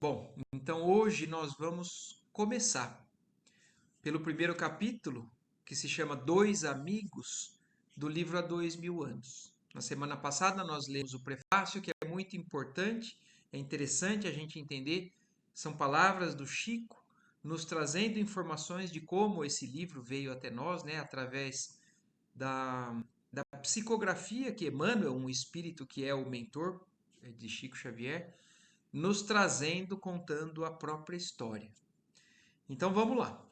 Bom, então hoje nós vamos começar pelo primeiro capítulo, que se chama Dois Amigos, do livro Há 2000 anos. Na semana passada nós lemos o prefácio, que é muito importante, é interessante a gente entender. São palavras do Chico nos trazendo informações de como esse livro veio até nós, né, através da psicografia que Emmanuel, um espírito que é o mentor de Chico Xavier, nos trazendo, contando a própria história. Então vamos lá.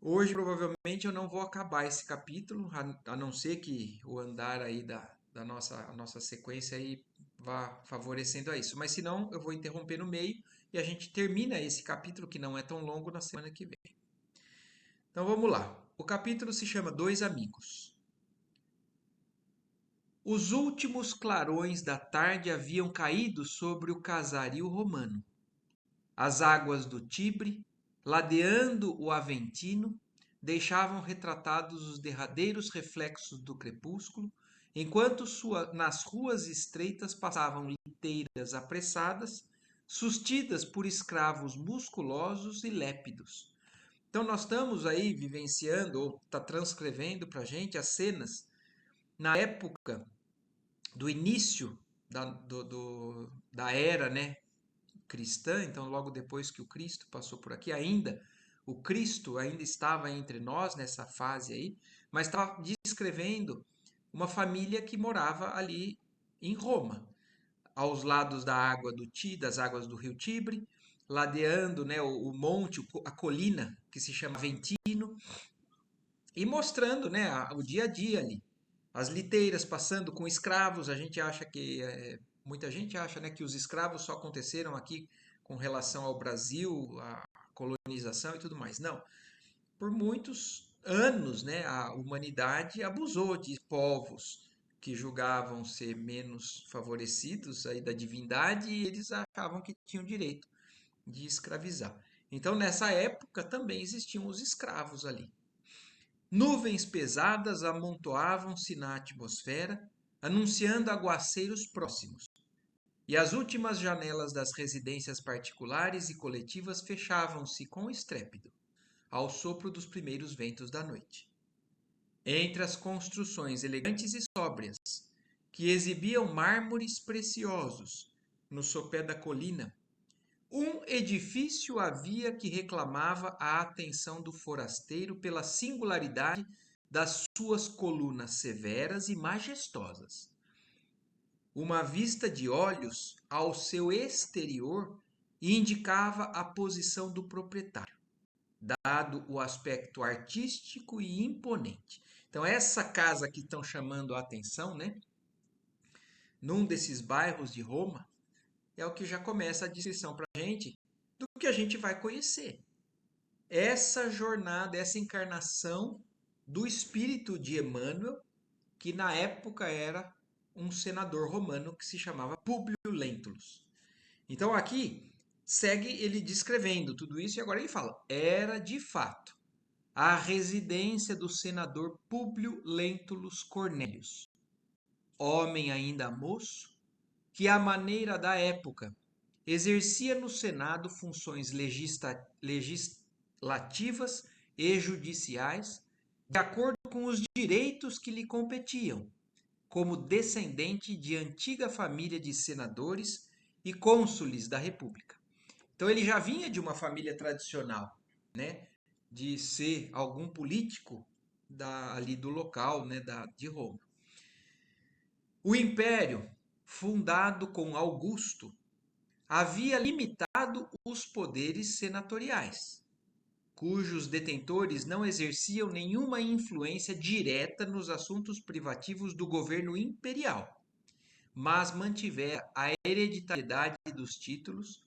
Hoje provavelmente eu não vou acabar esse capítulo, a não ser que o andar aí da nossa sequência aí vá favorecendo a isso. Mas se não, eu vou interromper no meio e a gente termina esse capítulo, que não é tão longo, na semana que vem. Então vamos lá. O capítulo se chama Dois Amigos. Os últimos clarões da tarde haviam caído sobre o casario romano. As águas do Tibre, ladeando o Aventino, deixavam retratados os derradeiros reflexos do crepúsculo, enquanto nas ruas estreitas passavam liteiras apressadas, sustidas por escravos musculosos e lépidos. Então nós estamos aí vivenciando, ou está transcrevendo para a gente as cenas na época do início da era, né, cristã, então logo depois que o Cristo passou por aqui, o Cristo ainda estava entre nós nessa fase aí, mas estava descrevendo uma família que morava ali em Roma, aos lados da água das águas do rio Tibre, ladeando, né, o monte, a colina que se chama Aventino, e mostrando, né, o dia a dia ali. As liteiras passando com escravos, muita gente acha, né, que os escravos só aconteceram aqui com relação ao Brasil, a colonização e tudo mais. Não. Por muitos anos, né, a humanidade abusou de povos que julgavam ser menos favorecidos aí da divindade e eles achavam que tinham direito de escravizar. Então, nessa época também existiam os escravos ali. Nuvens pesadas amontoavam-se na atmosfera, anunciando aguaceiros próximos, e as últimas janelas das residências particulares e coletivas fechavam-se com estrépito, ao sopro dos primeiros ventos da noite. Entre as construções elegantes e sóbrias, que exibiam mármores preciosos no sopé da colina, um edifício havia que reclamava a atenção do forasteiro pela singularidade das suas colunas severas e majestosas. Uma vista de olhos ao seu exterior indicava a posição do proprietário, dado o aspecto artístico e imponente. Então, essa casa que estão chamando a atenção, né, num desses bairros de Roma, é o que já começa a descrição para a gente do que a gente vai conhecer. Essa jornada, essa encarnação do espírito de Emmanuel, que na época era um senador romano que se chamava Públio Lentulus. Então aqui segue ele descrevendo tudo isso e agora ele fala: era de fato a residência do senador Públio Lentulus Cornélius, homem ainda moço, que à maneira da época exercia no Senado funções legislativas e judiciais de acordo com os direitos que lhe competiam, como descendente de antiga família de senadores e cônsules da República. Então ele já vinha de uma família tradicional, né, de ser algum político ali do local, né, de Roma. O império, fundado com Augusto, havia limitado os poderes senatoriais, cujos detentores não exerciam nenhuma influência direta nos assuntos privativos do governo imperial, mas mantiveram a hereditariedade dos títulos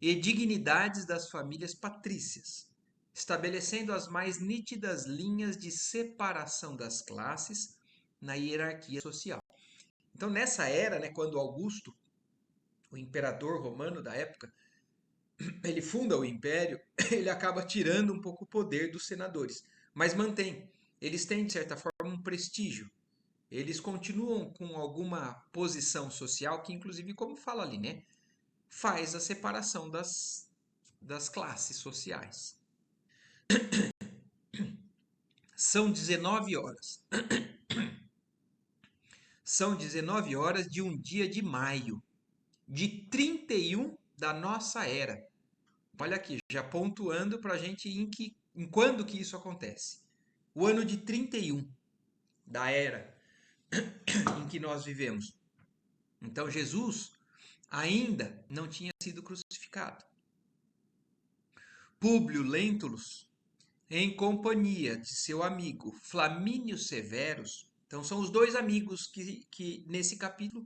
e dignidades das famílias patrícias, estabelecendo as mais nítidas linhas de separação das classes na hierarquia social. Então, nessa era, né, quando Augusto, o imperador romano da época, ele funda o império, ele acaba tirando um pouco o poder dos senadores, mas mantém. Eles têm, de certa forma, um prestígio. Eles continuam com alguma posição social que, inclusive, como fala ali, né? faz a separação das classes sociais. São 19 horas. São 19 horas de um dia de maio, de 31 da nossa era. Olha aqui, já pontuando para a gente em quando que isso acontece. O ano de 31 da era em que nós vivemos. Então Jesus ainda não tinha sido crucificado. Públio Lentulus, em companhia de seu amigo Flamínio Severus, então são os dois amigos que nesse capítulo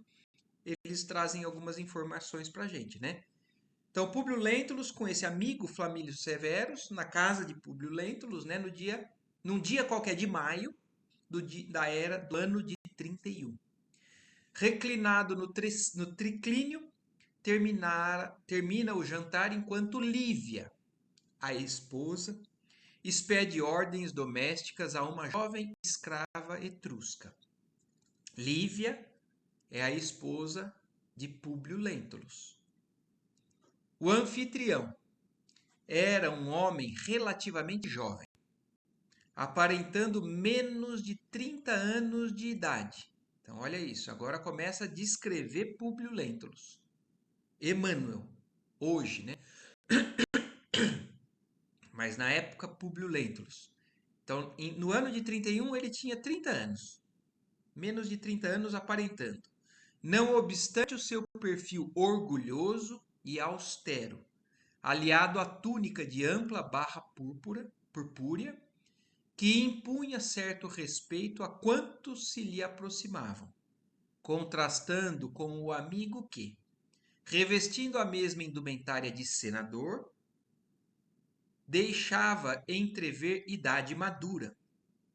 eles trazem algumas informações para a gente, né? Então, Públio Lentulus com esse amigo Flamínio Severus, na casa de Públio Lentulus, né, num dia qualquer de maio do ano de 31. Reclinado no triclínio, termina o jantar enquanto Lívia, a esposa, expede ordens domésticas a uma jovem escrava etrusca. Lívia é a esposa de Públio Lentulus. O anfitrião era um homem relativamente jovem, aparentando menos de 30 anos de idade. Então, olha isso, agora começa a descrever Públio Lentulus. Emmanuel, hoje, né? Mas na época, Públio Lentulus. Então, no ano de 31, ele tinha 30 anos. Menos de 30 anos aparentando. Não obstante o seu perfil orgulhoso e austero, aliado à túnica de ampla barra purpúrea, que impunha certo respeito a quantos se lhe aproximavam, contrastando com o amigo que, revestindo a mesma indumentária de senador, deixava entrever idade madura,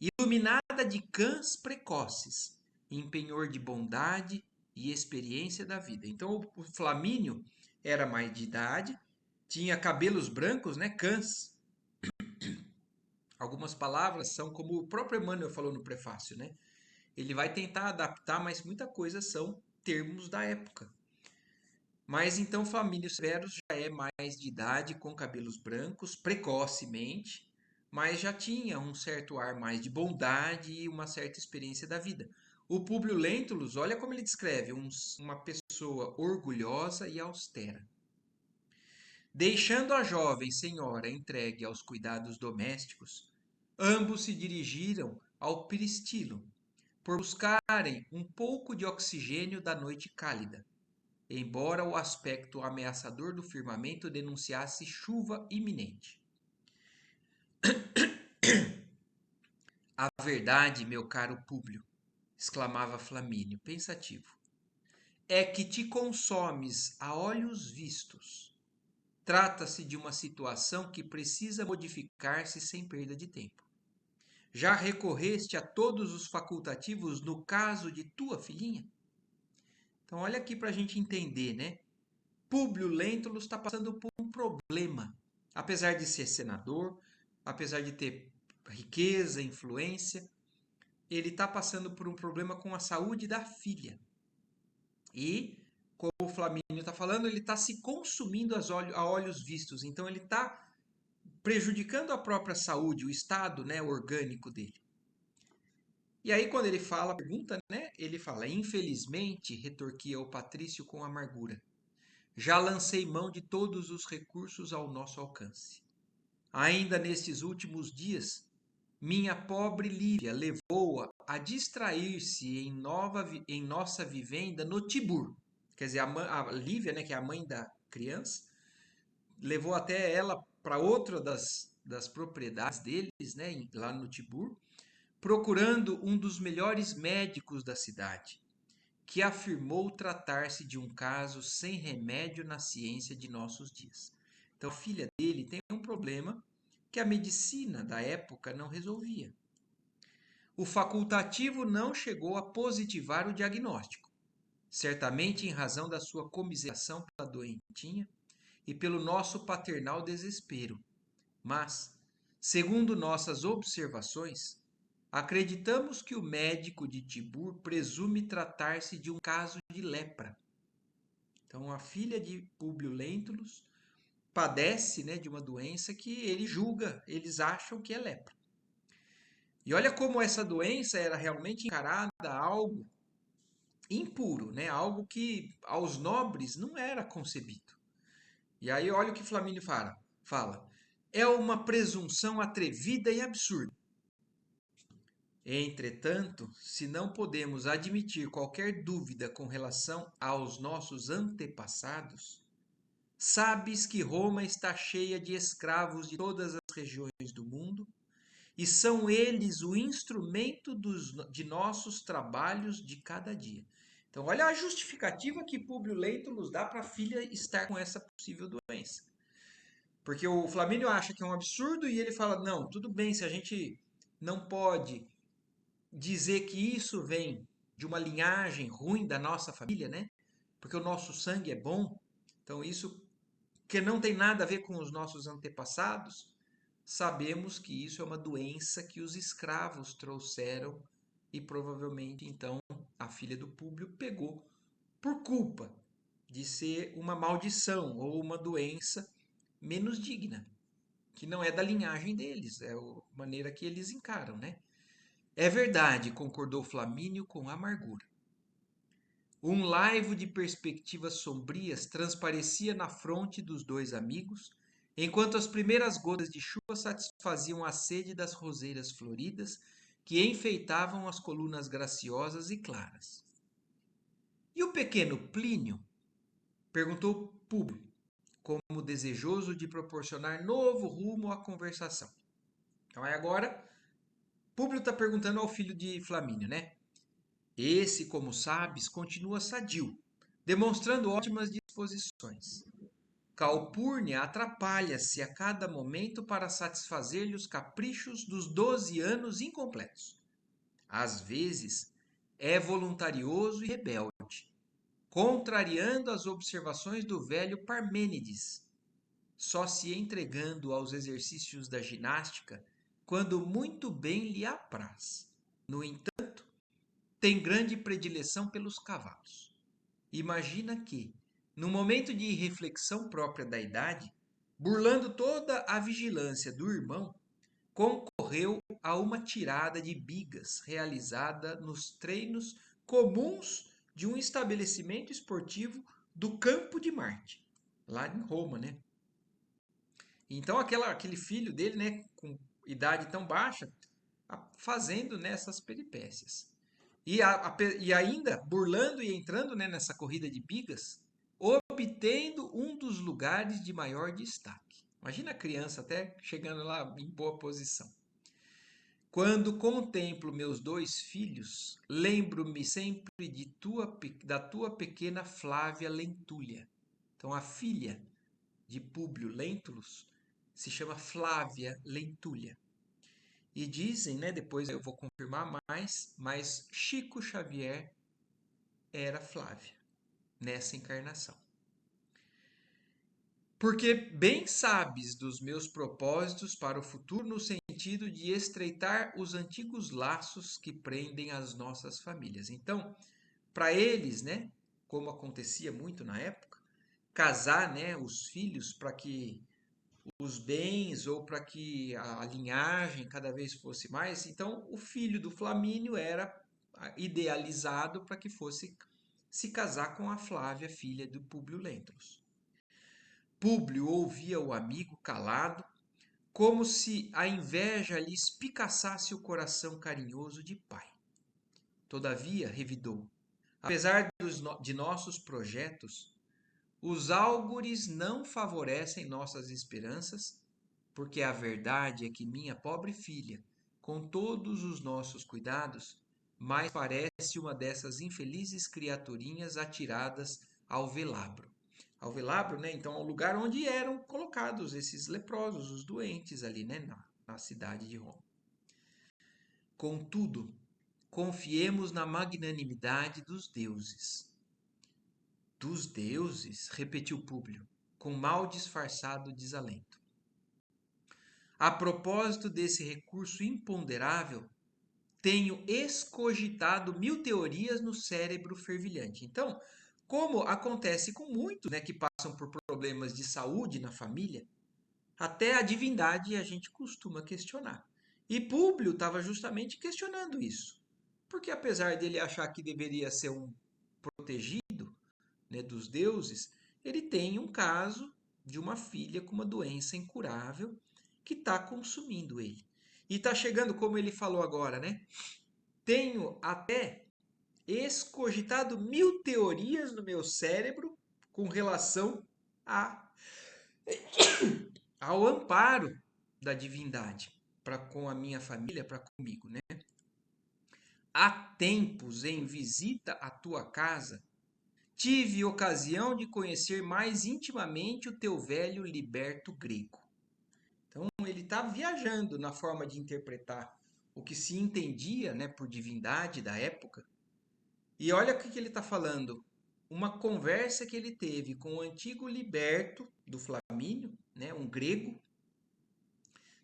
iluminada de cãs precoces, em penhor de bondade e experiência da vida. Então, o Flamínio era mais de idade, tinha cabelos brancos, né, cãs. Algumas palavras são como o próprio Emmanuel falou no prefácio, né? Ele vai tentar adaptar, mas muita coisa são termos da época. Mas então Flamínio Severus já é mais de idade, com cabelos brancos, precocemente, mas já tinha um certo ar mais de bondade e uma certa experiência da vida. O Públio Lentulus, olha como ele descreve, uma pessoa orgulhosa e austera. Deixando a jovem senhora entregue aos cuidados domésticos, ambos se dirigiram ao peristilo, por buscarem um pouco de oxigênio da noite cálida, embora o aspecto ameaçador do firmamento denunciasse chuva iminente. A verdade, meu caro Públio, exclamava Flamínio, pensativo, é que te consomes a olhos vistos. Trata-se de uma situação que precisa modificar-se sem perda de tempo. Já recorreste a todos os facultativos no caso de tua filhinha? Então, olha aqui para a gente entender, né? Públio Lentulus está passando por um problema. Apesar de ser senador, apesar de ter riqueza, influência, ele está passando por um problema com a saúde da filha. E, como o Flamínio está falando, ele está se consumindo a olhos vistos. Então, ele está prejudicando a própria saúde, o estado, né, orgânico dele. E aí, quando ele fala, pergunta, né, ele fala, infelizmente, retorquia o Patrício com amargura, já lancei mão de todos os recursos ao nosso alcance. Ainda nestes últimos dias, minha pobre Lívia levou-a a distrair-se em nossa vivenda no Tibur. Quer dizer, a Lívia, né, que é a mãe da criança, levou até ela para outra das propriedades deles, né, lá no Tibur, procurando um dos melhores médicos da cidade, que afirmou tratar-se de um caso sem remédio na ciência de nossos dias. Então, a filha dele tem um problema que a medicina da época não resolvia. O facultativo não chegou a positivar o diagnóstico, certamente em razão da sua comiseração pela doentinha e pelo nosso paternal desespero. Mas, segundo nossas observações, acreditamos que o médico de Tibur presume tratar-se de um caso de lepra. Então, a filha de Públio Lentulus padece, né, de uma doença que ele julga, eles acham que é lepra. E olha como essa doença era realmente encarada algo impuro, né, algo que aos nobres não era concebido. E aí olha o que Flamínio fala. É uma presunção atrevida e absurda. Entretanto, se não podemos admitir qualquer dúvida com relação aos nossos antepassados, sabes que Roma está cheia de escravos de todas as regiões do mundo e são eles o instrumento de nossos trabalhos de cada dia. Então, olha a justificativa que Públio Lentulus dá para a filha estar com essa possível doença. Porque o Flamínio acha que é um absurdo e ele fala: não, tudo bem, se a gente não pode dizer que isso vem de uma linhagem ruim da nossa família, né? Porque o nosso sangue é bom, então isso que não tem nada a ver com os nossos antepassados, sabemos que isso é uma doença que os escravos trouxeram e provavelmente então a filha do Públio pegou por culpa de ser uma maldição ou uma doença menos digna, que não é da linhagem deles, é a maneira que eles encaram, né? É verdade, concordou Flamínio com amargura. Um laivo de perspectivas sombrias transparecia na fronte dos dois amigos, enquanto as primeiras gotas de chuva satisfaziam a sede das roseiras floridas que enfeitavam as colunas graciosas e claras. E o pequeno Plínio? Perguntou Públio, como desejoso de proporcionar novo rumo à conversação. Então aí agora, Públio está perguntando ao filho de Flamínio, né? Esse, como sabes, continua sadio, demonstrando ótimas disposições. Calpurnia atrapalha-se a cada momento para satisfazer-lhe os caprichos dos 12 anos incompletos. Às vezes, é voluntarioso e rebelde, contrariando as observações do velho Parmênides, só se entregando aos exercícios da ginástica quando muito bem lhe apraz. No entanto, tem grande predileção pelos cavalos. Imagina que, no momento de reflexão própria da idade, burlando toda a vigilância do irmão, concorreu a uma tirada de bigas realizada nos treinos comuns de um estabelecimento esportivo do Campo de Marte, lá em Roma, né? Então aquele filho dele, né, com idade tão baixa, fazendo nessas peripécias. E ainda burlando e entrando, né, nessa corrida de bigas, obtendo um dos lugares de maior destaque. Imagina a criança até chegando lá em boa posição. Quando contemplo meus dois filhos, lembro-me sempre da tua pequena Flávia Lentulha. Então, a filha de Públio Lentulus se chama Flávia Lentulha. E dizem, né, depois eu vou confirmar mais, mas Chico Xavier era Flávia nessa encarnação. Porque bem sabes dos meus propósitos para o futuro no sentido de estreitar os antigos laços que prendem as nossas famílias. Então, para eles, né, como acontecia muito na época, casar, né, os filhos para que os bens ou para que a linhagem cada vez fosse mais. Então, o filho do Flamínio era idealizado para que fosse se casar com a Flávia, filha do Públio Lentulus. Públio ouvia o amigo calado, como se a inveja lhe espicaçasse o coração carinhoso de pai. Todavia, revidou, apesar de nossos projetos, os álgures não favorecem nossas esperanças, porque a verdade é que minha pobre filha, com todos os nossos cuidados, mais parece uma dessas infelizes criaturinhas atiradas ao velabro. Ao velabro, né? Então, ao lugar onde eram colocados esses leprosos, os doentes ali, né? Na cidade de Roma. Contudo, confiemos na magnanimidade dos deuses. Dos deuses? Repetiu Públio, com mal disfarçado desalento. A propósito desse recurso imponderável, tenho escogitado 1000 teorias no cérebro fervilhante. Então, como acontece com muitos, né, que passam por problemas de saúde na família, até a divindade a gente costuma questionar. E Públio estava justamente questionando isso. Porque apesar dele achar que deveria ser um protegido, né, dos deuses, ele tem um caso de uma filha com uma doença incurável que está consumindo ele. E está chegando, como ele falou agora, né? Tenho até escogitado 1000 teorias no meu cérebro com relação a, ao amparo da divindade para com a minha família, para comigo, né? Há tempos em visita à tua casa, tive ocasião de conhecer mais intimamente o teu velho liberto grego. Então ele está viajando na forma de interpretar o que se entendia, né, por divindade da época. E olha o que ele está falando. Uma conversa que ele teve com o antigo liberto do Flamínio, né, um grego.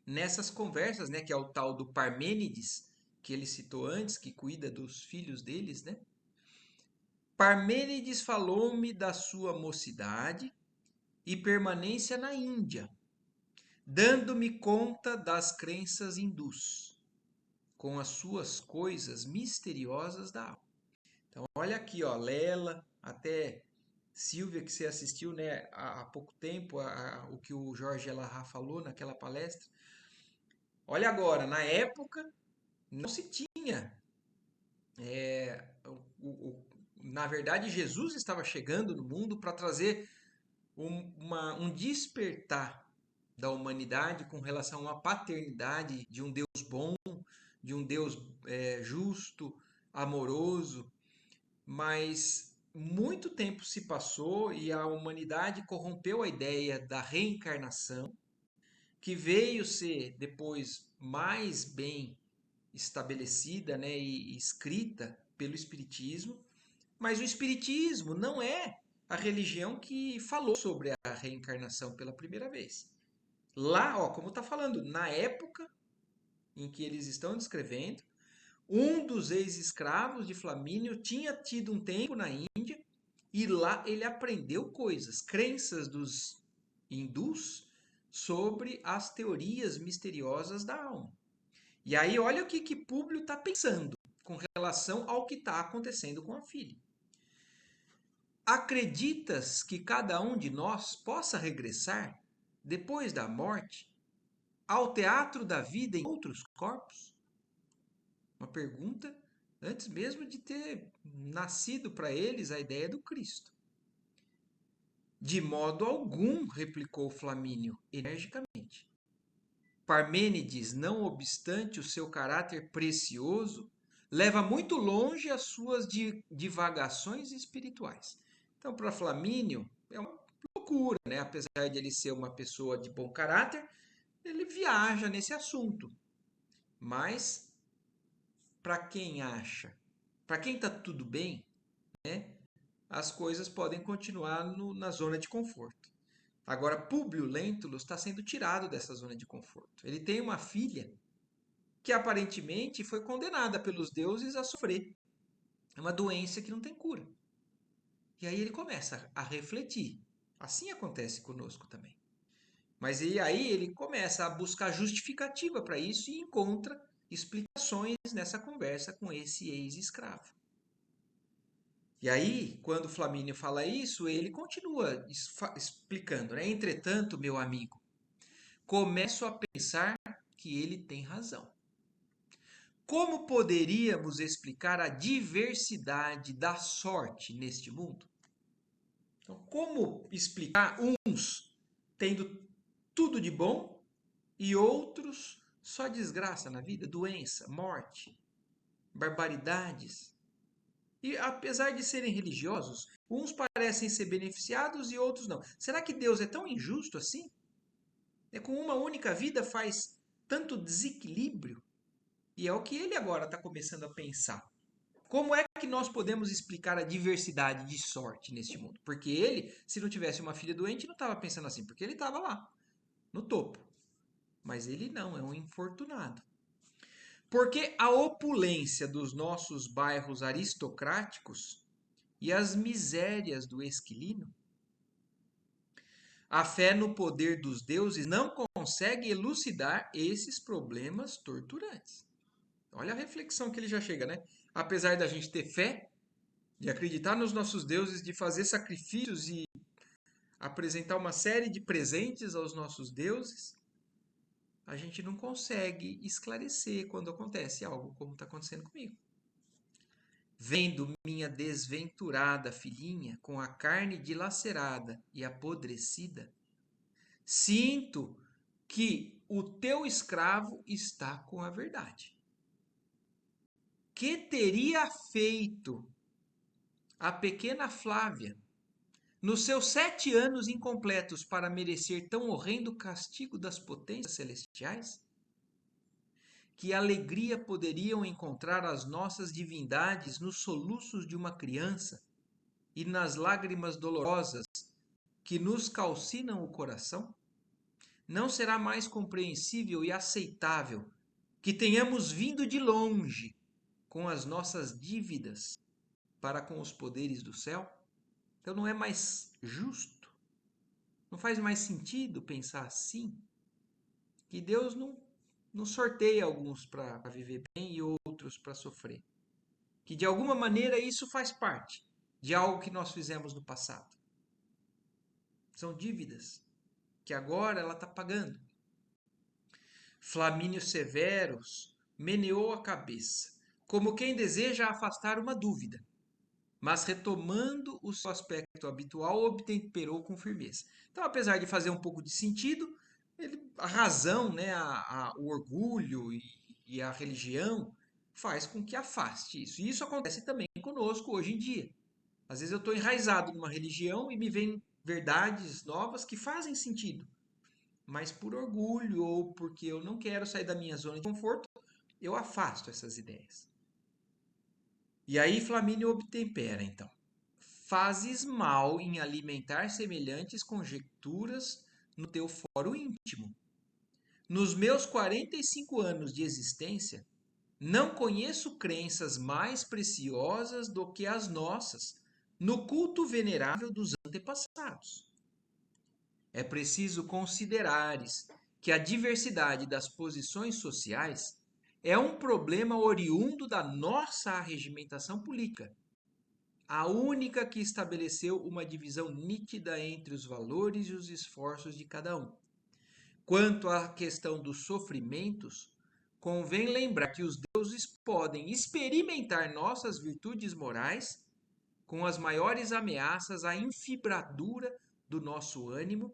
Nessas conversas, né, que é o tal do Parmênides, que ele citou antes, que cuida dos filhos deles, né? Parmênides falou-me da sua mocidade e permanência na Índia, dando-me conta das crenças hindus, com as suas coisas misteriosas da alma. Então, olha aqui, ó, Lela, até Silvia, que você assistiu, né, há pouco tempo, o que o Jorge Elahá falou naquela palestra. Olha agora, na época não se tinha. É, na verdade, Jesus estava chegando no mundo para trazer um despertar da humanidade com relação a uma paternidade de um Deus bom, de um Deus justo, amoroso, mas muito tempo se passou e a humanidade corrompeu a ideia da reencarnação, que veio ser depois mais bem estabelecida, né, e escrita pelo Espiritismo, mas o Espiritismo não é a religião que falou sobre a reencarnação pela primeira vez. Lá, ó, como está falando, na época em que eles estão descrevendo, um dos ex-escravos de Flamínio tinha tido um tempo na Índia e lá ele aprendeu coisas, crenças dos hindus sobre as teorias misteriosas da alma. E aí olha o que Públio está pensando com relação ao que está acontecendo com a filha. Acreditas que cada um de nós possa regressar, depois da morte, ao teatro da vida em outros corpos? Uma pergunta antes mesmo de ter nascido para eles a ideia do Cristo. De modo algum, replicou Flamínio energicamente. Parmênides, não obstante o seu caráter precioso, leva muito longe as suas divagações espirituais. Então, para Flamínio, é uma loucura, né? Apesar de ele ser uma pessoa de bom caráter, ele viaja nesse assunto. Mas, para quem acha, para quem está tudo bem, né? As coisas podem continuar na zona de conforto. Agora, Públio Lentulus está sendo tirado dessa zona de conforto. Ele tem uma filha que aparentemente foi condenada pelos deuses a sofrer uma doença que não tem cura. E aí ele começa a refletir. Assim acontece conosco também. Mas e aí ele começa a buscar justificativa para isso e encontra explicações nessa conversa com esse ex-escravo. E aí, quando Flamínio fala isso, ele continua explicando, né? Entretanto, meu amigo, começo a pensar que ele tem razão. Como poderíamos explicar a diversidade da sorte neste mundo? Então, como explicar uns tendo tudo de bom e outros só desgraça na vida, doença, morte, barbaridades? E apesar de serem religiosos, uns parecem ser beneficiados e outros não. Será que Deus é tão injusto assim? É com uma única vida faz tanto desequilíbrio? E é o que ele agora está começando a pensar. Como é que nós podemos explicar a diversidade de sorte neste mundo? Porque ele, se não tivesse uma filha doente, não estava pensando assim, porque ele estava lá, no topo. Mas ele não, é um infortunado. Porque a opulência dos nossos bairros aristocráticos e as misérias do esquilino? A fé no poder dos deuses não consegue elucidar esses problemas torturantes. Olha a reflexão que ele já chega, né? Apesar da gente ter fé, de acreditar nos nossos deuses, de fazer sacrifícios e apresentar uma série de presentes aos nossos deuses, a gente não consegue esclarecer quando acontece algo como está acontecendo comigo. Vendo minha desventurada filhinha com a carne dilacerada e apodrecida, sinto que o teu escravo está com a verdade. Que teria feito a pequena Flávia nos seus 7 anos incompletos para merecer tão horrendo castigo das potências celestiais? Que alegria poderiam encontrar as nossas divindades nos soluços de uma criança e nas lágrimas dolorosas que nos calcinam o coração? Não será mais compreensível e aceitável que tenhamos vindo de longe com as nossas dívidas para com os poderes do céu? Então não é mais justo? Não faz mais sentido pensar assim? Que Deus não sorteia alguns para viver bem e outros para sofrer. Que de alguma maneira isso faz parte de algo que nós fizemos no passado. São dívidas que agora ela está pagando. Flamínio Severus meneou a cabeça, como quem deseja afastar uma dúvida, mas retomando o seu aspecto habitual, obtemperou com firmeza. Então, apesar de fazer um pouco de sentido, a razão, né, o orgulho e a religião faz com que afaste isso. E isso acontece também conosco hoje em dia. Às vezes eu estou enraizado numa religião e me vêm verdades novas que fazem sentido, mas por orgulho ou porque eu não quero sair da minha zona de conforto, eu afasto essas ideias. E aí Flamínio obtempera, então. Fazes mal em alimentar semelhantes conjecturas no teu foro íntimo. Nos meus 45 anos de existência, não conheço crenças mais preciosas do que as nossas no culto venerável dos antepassados. É preciso considerares que a diversidade das posições sociais é um problema oriundo da nossa arregimentação política, a única que estabeleceu uma divisão nítida entre os valores e os esforços de cada um. Quanto à questão dos sofrimentos, convém lembrar que os deuses podem experimentar nossas virtudes morais com as maiores ameaças à infibradura do nosso ânimo,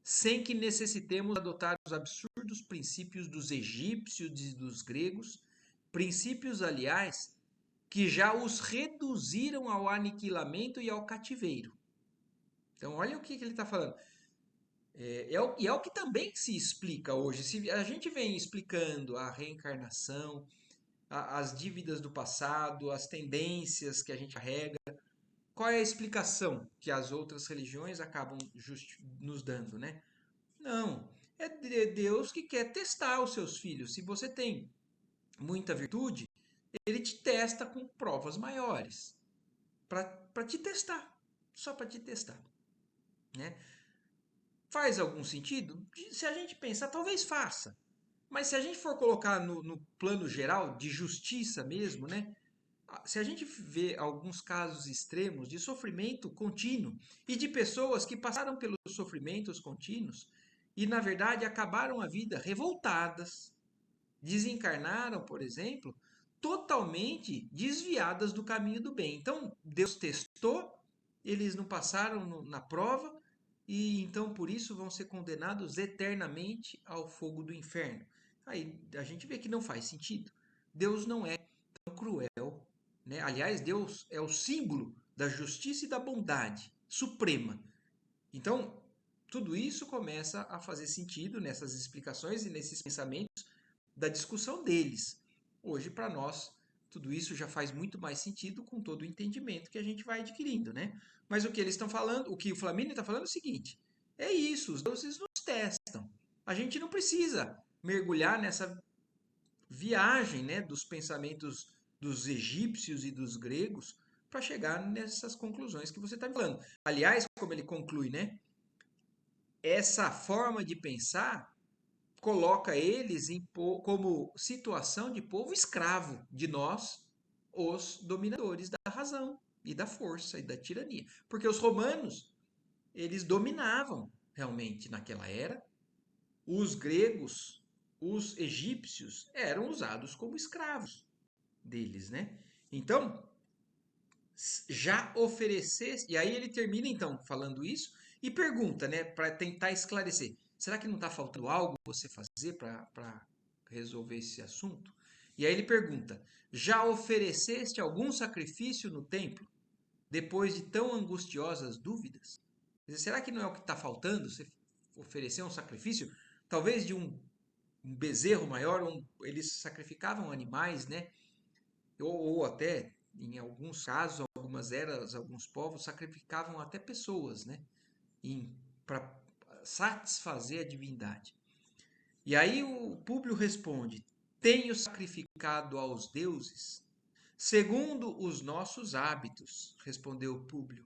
sem que necessitemos adotar os absurdos princípios dos egípcios e dos gregos, princípios, aliás, que já os reduziram ao aniquilamento e ao cativeiro. Então, olha o que ele está falando. E é o que também se explica hoje. Se a gente vem explicando a reencarnação, as dívidas do passado, as tendências que a gente carrega, qual é a explicação que as outras religiões acabam nos dando, né? Não, é Deus que quer testar os seus filhos. Se você tem muita virtude, ele te testa com provas maiores, para te testar, só para te testar, né? Faz algum sentido? Se a gente pensar, talvez faça. Mas se a gente for colocar no plano geral, de justiça mesmo, né? Se a gente vê alguns casos extremos de sofrimento contínuo e de pessoas que passaram pelos sofrimentos contínuos e, na verdade, acabaram a vida revoltadas, desencarnaram, por exemplo, totalmente desviadas do caminho do bem. Então, Deus testou, eles não passaram na prova e então por isso vão ser condenados eternamente ao fogo do inferno. Aí a gente vê que não faz sentido. Deus não é tão cruel, né? Aliás, Deus é o símbolo da justiça e da bondade suprema. Então, tudo isso começa a fazer sentido nessas explicações e nesses pensamentos da discussão deles. Hoje, para nós, tudo isso já faz muito mais sentido com todo o entendimento que a gente vai adquirindo, né? Mas o que eles estão falando, o que o Flamínio está falando é o seguinte: é isso, os deuses nos testam. A gente não precisa mergulhar nessa viagem, né, dos pensamentos dos egípcios e dos gregos para chegar nessas conclusões que você está me falando. Aliás, como ele conclui, né? Essa forma de pensar coloca eles como situação de povo escravo de nós, os dominadores da razão e da força e da tirania. Porque os romanos, eles dominavam realmente naquela era. Os gregos, os egípcios eram usados como escravos deles, né? Então, já oferecesse, e aí ele termina então falando isso e pergunta, né, para tentar esclarecer: será que não está faltando algo você fazer para resolver esse assunto? E aí ele pergunta: já ofereceste algum sacrifício no templo depois de tão angustiosas dúvidas? Quer dizer, será que não é o que está faltando? Você oferecer um sacrifício, talvez de um bezerro maior, eles sacrificavam animais, né? Ou até, em alguns casos, algumas eras, alguns povos sacrificavam até pessoas, né? Para satisfazer a divindade. E aí o Públio responde: tenho sacrificado aos deuses segundo os nossos hábitos, respondeu Públio,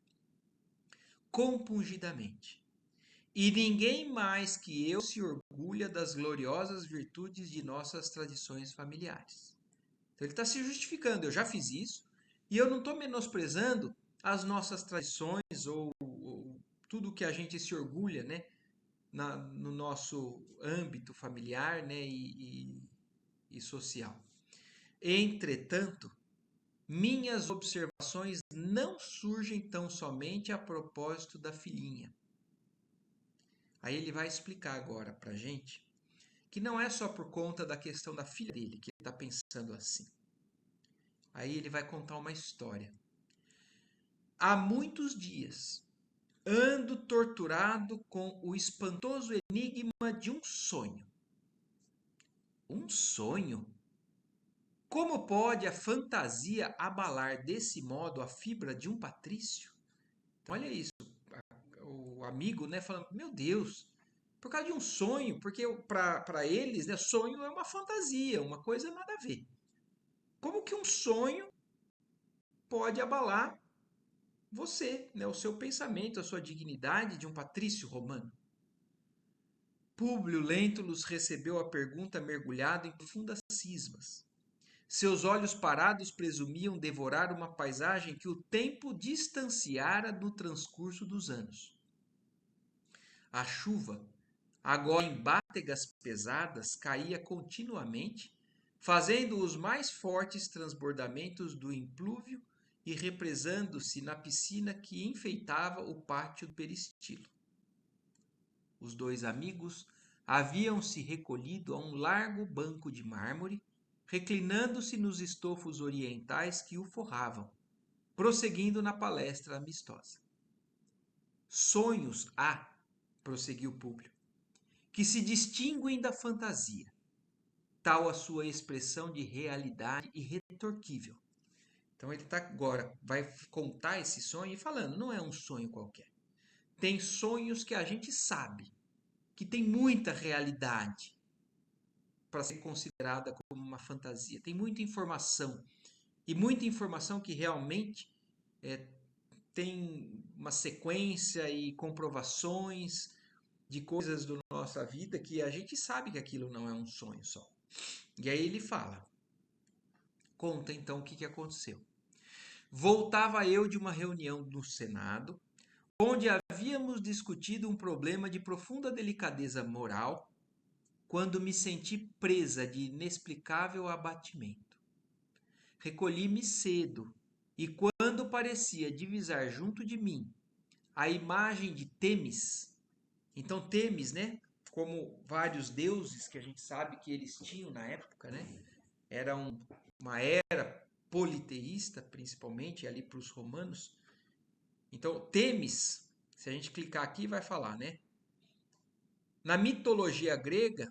compungidamente. E ninguém mais que eu se orgulha das gloriosas virtudes de nossas tradições familiares. Então ele está se justificando, eu já fiz isso, e eu não estou menosprezando as nossas tradições ou tudo que a gente se orgulha, né, no nosso âmbito familiar, né, e social. Entretanto, minhas observações não surgem tão somente a propósito da filhinha. Aí ele vai explicar agora para a gente que não é só por conta da questão da filha dele que ele está pensando assim. Aí ele vai contar uma história. Há muitos dias ando torturado com o espantoso enigma de um sonho. Um sonho? Como pode a fantasia abalar desse modo a fibra de um patrício? Então, olha isso, o amigo, né, falando: meu Deus, por causa de um sonho, porque para eles, né, sonho é uma fantasia, uma coisa nada a ver. Como que um sonho pode abalar você, né, o seu pensamento, a sua dignidade de um patrício romano? Públio Lentulus recebeu a pergunta mergulhado em profundas cismas. Seus olhos parados presumiam devorar uma paisagem que o tempo distanciara no transcurso dos anos. A chuva, agora em bátegas pesadas, caía continuamente, fazendo os mais fortes transbordamentos do implúvio e represando-se na piscina que enfeitava o pátio do peristilo. Os dois amigos haviam se recolhido a um largo banco de mármore, reclinando-se nos estofos orientais que o forravam, prosseguindo na palestra amistosa. Sonhos há, prosseguiu Públio, que se distinguem da fantasia, tal a sua expressão de realidade irretorquível. Então ele agora vai contar esse sonho e falando, não é um sonho qualquer. Tem sonhos que a gente sabe que tem muita realidade para ser considerada como uma fantasia. Tem muita informação. E muita informação que realmente tem uma sequência e comprovações de coisas da nossa vida que a gente sabe que aquilo não é um sonho só. E aí ele fala, conta então o que aconteceu. Voltava eu de uma reunião no Senado, onde havíamos discutido um problema de profunda delicadeza moral, quando me senti presa de inexplicável abatimento. Recolhi-me cedo e, quando parecia divisar junto de mim a imagem de Temis, então Temis, né, como vários deuses que a gente sabe que eles tinham na época, né, era uma era politeísta, principalmente ali para os romanos. Então Temis, se a gente clicar aqui vai falar, né, na mitologia grega,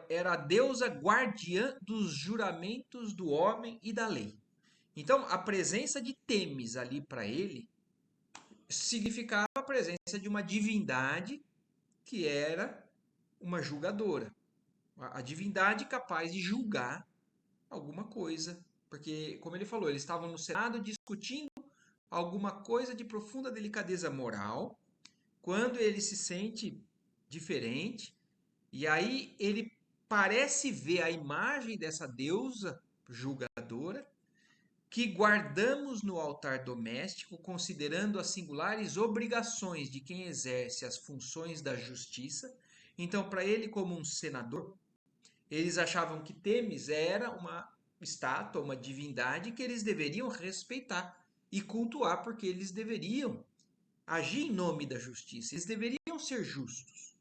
era a deusa guardiã dos juramentos do homem e da lei. Então, a presença de Temis ali para ele significava a presença de uma divindade que era uma julgadora. A divindade capaz de julgar alguma coisa porque, como ele falou, eles estavam no Senado discutindo alguma coisa de profunda delicadeza moral, quando ele se sente diferente, e aí ele parece ver a imagem dessa deusa julgadora que guardamos no altar doméstico, considerando as singulares obrigações de quem exerce as funções da justiça. Então, para ele, como um senador, eles achavam que Temis era uma estátua, uma divindade que eles deveriam respeitar e cultuar, porque eles deveriam agir em nome da justiça, eles deveriam ser justos.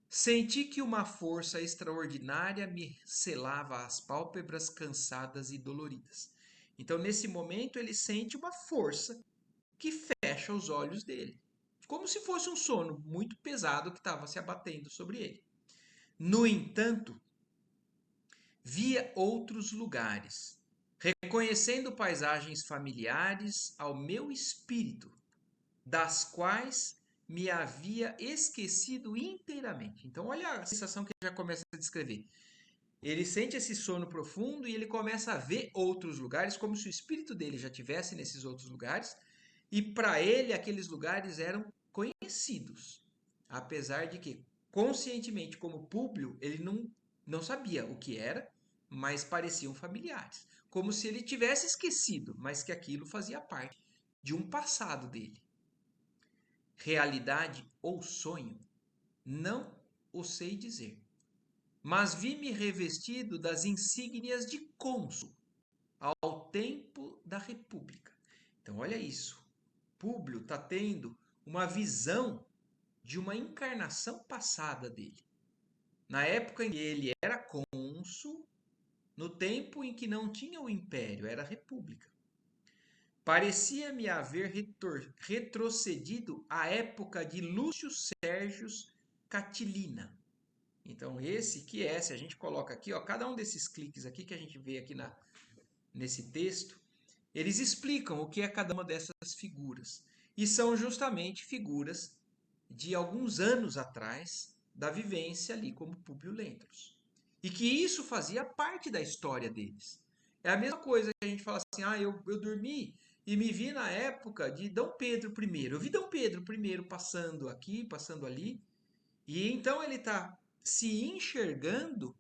Senti que uma força extraordinária me selava as pálpebras cansadas e doloridas. Então, nesse momento, ele sente uma força que fecha os olhos dele, como se fosse um sono muito pesado que estava se abatendo sobre ele. No entanto, via outros lugares, reconhecendo paisagens familiares ao meu espírito, das quais me havia esquecido inteiramente. Então, olha a sensação que ele já começa a descrever. Ele sente esse sono profundo e ele começa a ver outros lugares, como se o espírito dele já tivesse nesses outros lugares, e para ele aqueles lugares eram conhecidos, apesar de que conscientemente, como Públio, ele não sabia o que era, mas pareciam familiares, como se ele tivesse esquecido, mas que aquilo fazia parte de um passado dele. Realidade ou sonho? Não o sei dizer. Mas vi-me revestido das insígnias de cônsul ao tempo da República. Então, olha isso. Públio está tendo uma visão de uma encarnação passada dele. Na época em que ele era cônsul, no tempo em que não tinha o império, era a República. Parecia-me haver retrocedido à época de Lúcio Sérgio Catilina. Então, esse que é, se a gente coloca aqui, ó, cada um desses cliques aqui que a gente vê aqui nesse texto, eles explicam o que é cada uma dessas figuras. E são justamente figuras de alguns anos atrás da vivência ali como Públio Lentulus. E que isso fazia parte da história deles. É a mesma coisa que a gente fala assim, eu dormi e me vi na época de Dom Pedro I. Eu vi Dom Pedro I passando aqui, passando ali, e então ele está se enxergando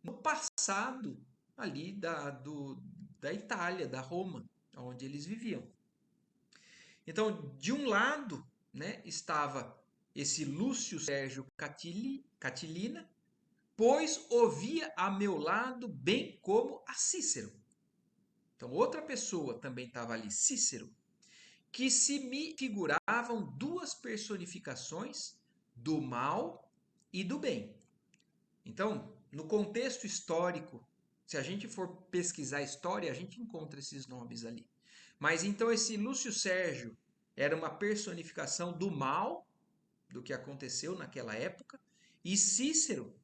no passado ali da Itália, da Roma, onde eles viviam. Então, de um lado, né, estava esse Lúcio Sérgio Catilina, pois ouvia a meu lado bem como a Cícero. Então, outra pessoa também estava ali, Cícero, que se me figuravam duas personificações do mal e do bem. Então, no contexto histórico, se a gente for pesquisar a história, a gente encontra esses nomes ali. Mas então esse Lúcio Sérgio era uma personificação do mal, do que aconteceu naquela época, e Cícero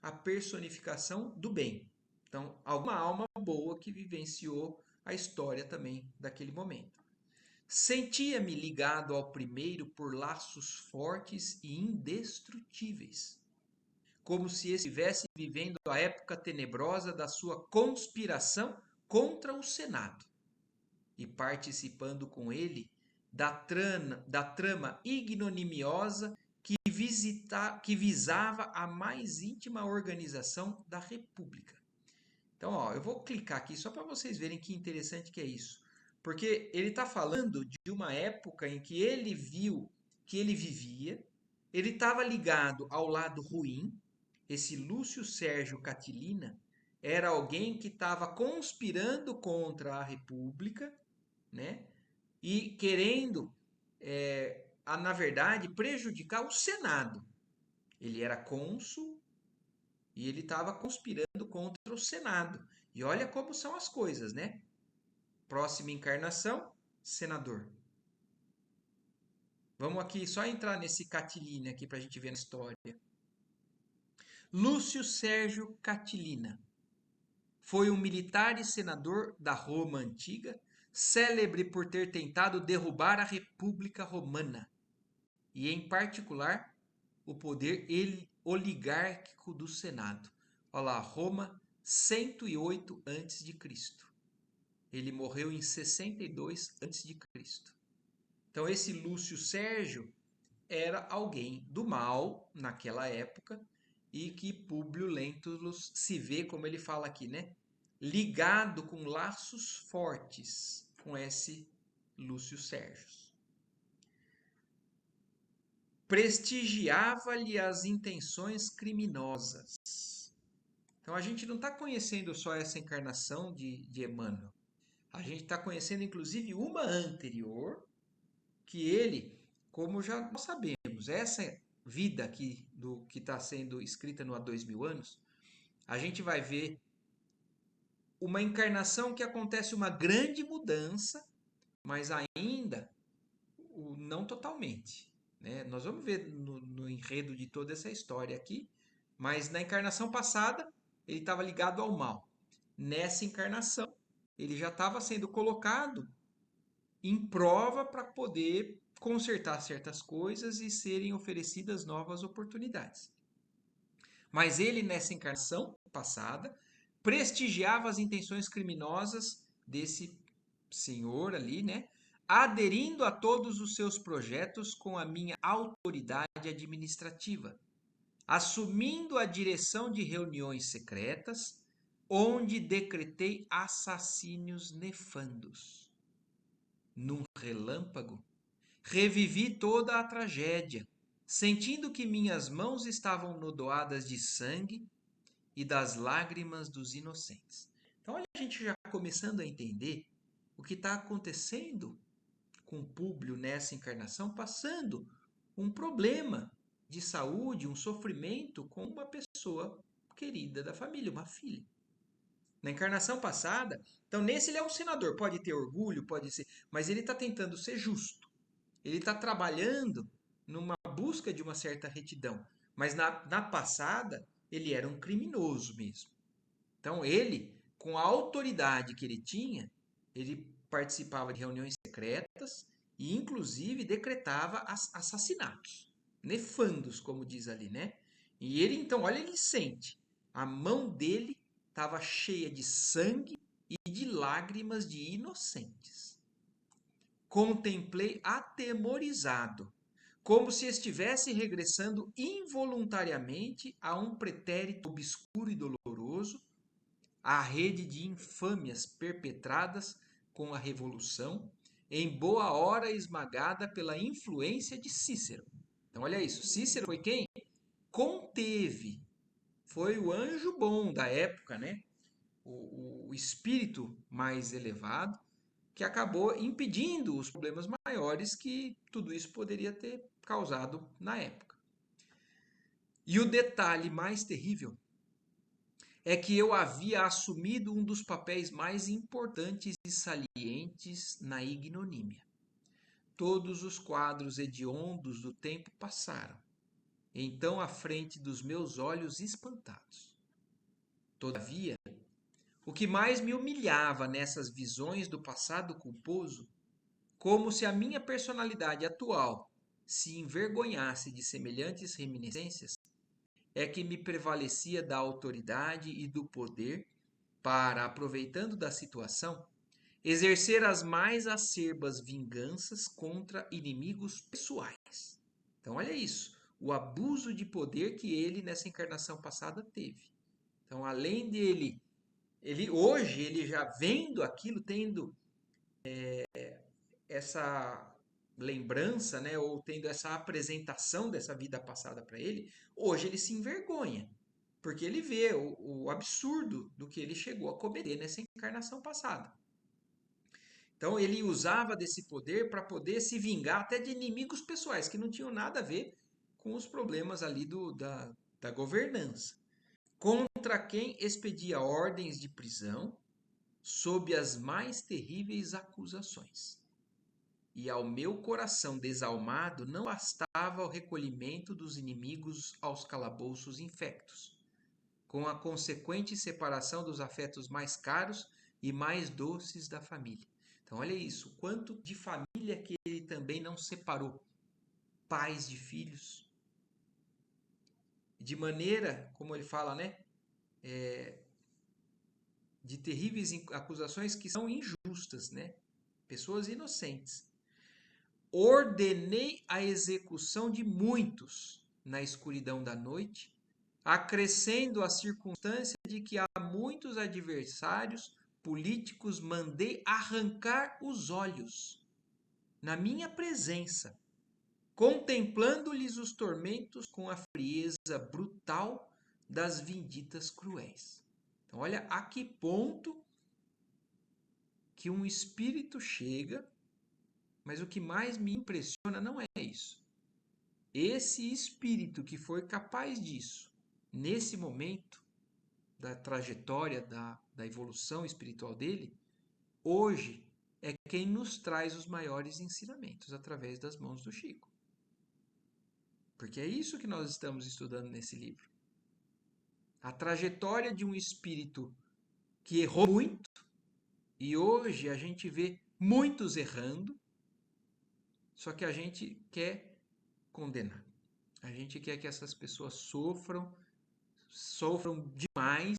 a personificação do bem. Então, alguma alma boa que vivenciou a história também daquele momento. Sentia-me ligado ao primeiro por laços fortes e indestrutíveis, como se estivesse vivendo a época tenebrosa da sua conspiração contra o Senado e participando com ele da trama ignominiosa que visava a mais íntima organização da República. Então, ó, eu vou clicar aqui só para vocês verem que interessante que é isso. Porque ele está falando de uma época em que ele viu que ele vivia, ele estava ligado ao lado ruim. Esse Lúcio Sérgio Catilina era alguém que estava conspirando contra a República, né? E querendo, na verdade, prejudicar o Senado. Ele era cônsul e ele estava conspirando contra o Senado. E olha como são as coisas, né? Próxima encarnação, senador. Vamos aqui só entrar nesse Catilina aqui para a gente ver na história. Lúcio Sérgio Catilina foi um militar e senador da Roma antiga, célebre por ter tentado derrubar a República Romana e, em particular, o poder oligárquico do Senado. Olha lá, Roma, 108 a.C. Ele morreu em 62 a.C. Então esse Lúcio Sérgio era alguém do mal naquela época e que Públio Lentulus se vê, como ele fala aqui, né? Ligado com laços fortes com esse Lúcio Sérgio. Prestigiava-lhe as intenções criminosas. Então a gente não está conhecendo só essa encarnação de Emmanuel. A gente está conhecendo inclusive uma anterior, que ele, como já nós sabemos, essa vida aqui do que está sendo escrita no há 2000 anos, a gente vai ver uma encarnação que acontece uma grande mudança, mas ainda não totalmente. Né? Nós vamos ver no enredo de toda essa história aqui, mas na encarnação passada ele estava ligado ao mal. Nessa encarnação ele já estava sendo colocado em prova para poder consertar certas coisas e serem oferecidas novas oportunidades. Mas ele, nessa encarnação passada, prestigiava as intenções criminosas desse senhor ali, né? Aderindo a todos os seus projetos com a minha autoridade administrativa, assumindo a direção de reuniões secretas, onde decretei assassínios nefandos. Num relâmpago, revivi toda a tragédia, sentindo que minhas mãos estavam nodoadas de sangue e das lágrimas dos inocentes. Então, olha a gente já começando a entender o que está acontecendo com Públio nessa encarnação, passando um problema de saúde, um sofrimento com uma pessoa querida da família, uma filha. Na encarnação passada, então nesse ele é um senador, pode ter orgulho, pode ser, mas ele está tentando ser justo. Ele está trabalhando numa busca de uma certa retidão. Mas na passada, ele era um criminoso mesmo. Então ele, com a autoridade que ele tinha, ele participava de reuniões secretas e inclusive decretava assassinatos, nefandos, como diz ali, né? E ele então, olha, ele sente, a mão dele estava cheia de sangue e de lágrimas de inocentes. Contemplei atemorizado, como se estivesse regressando involuntariamente a um pretérito obscuro e doloroso, à rede de infâmias perpetradas com a Revolução, em boa hora esmagada pela influência de Cícero. Então, olha isso. Cícero foi quem? Conteve. Foi o anjo bom da época, né? O espírito mais elevado, que acabou impedindo os problemas maiores que tudo isso poderia ter causado na época. E o detalhe mais terrível é que eu havia assumido um dos papéis mais importantes e salientes na ignomínia. Todos os quadros hediondos do tempo passaram, então à frente dos meus olhos espantados. Todavia, o que mais me humilhava nessas visões do passado culposo, como se a minha personalidade atual se envergonhasse de semelhantes reminiscências, é que me prevalecia da autoridade e do poder para, aproveitando da situação, exercer as mais acerbas vinganças contra inimigos pessoais. Então, olha isso, o abuso de poder que ele nessa encarnação passada teve. Então, além dele, ele hoje ele já vendo aquilo, tendo essa lembrança, né, ou tendo essa apresentação dessa vida passada para ele, hoje ele se envergonha, porque ele vê o absurdo do que ele chegou a cometer nessa encarnação passada. Então ele usava desse poder para poder se vingar até de inimigos pessoais que não tinham nada a ver com os problemas ali da governança. Contra quem expedia ordens de prisão sob as mais terríveis acusações. E ao meu coração desalmado não bastava o recolhimento dos inimigos aos calabouços infectos, com a consequente separação dos afetos mais caros e mais doces da família. Então, olha isso, quanto de família que ele também não separou, pais de filhos, de maneira, como ele fala, né, de terríveis acusações que são injustas, né? Pessoas inocentes. Ordenei a execução de muitos na escuridão da noite, acrescendo a circunstância de que a muitos adversários políticos mandei arrancar os olhos na minha presença, contemplando-lhes os tormentos com a frieza brutal das vinditas cruéis. Então, olha a que ponto que um espírito chega, mas o que mais me impressiona não é isso. Esse espírito que foi capaz disso, nesse momento da trajetória da evolução espiritual dele, hoje é quem nos traz os maiores ensinamentos através das mãos do Chico. Porque é isso que nós estamos estudando nesse livro. A trajetória de um espírito que errou muito, e hoje a gente vê muitos errando, só que a gente quer condenar. A gente quer que essas pessoas sofram demais,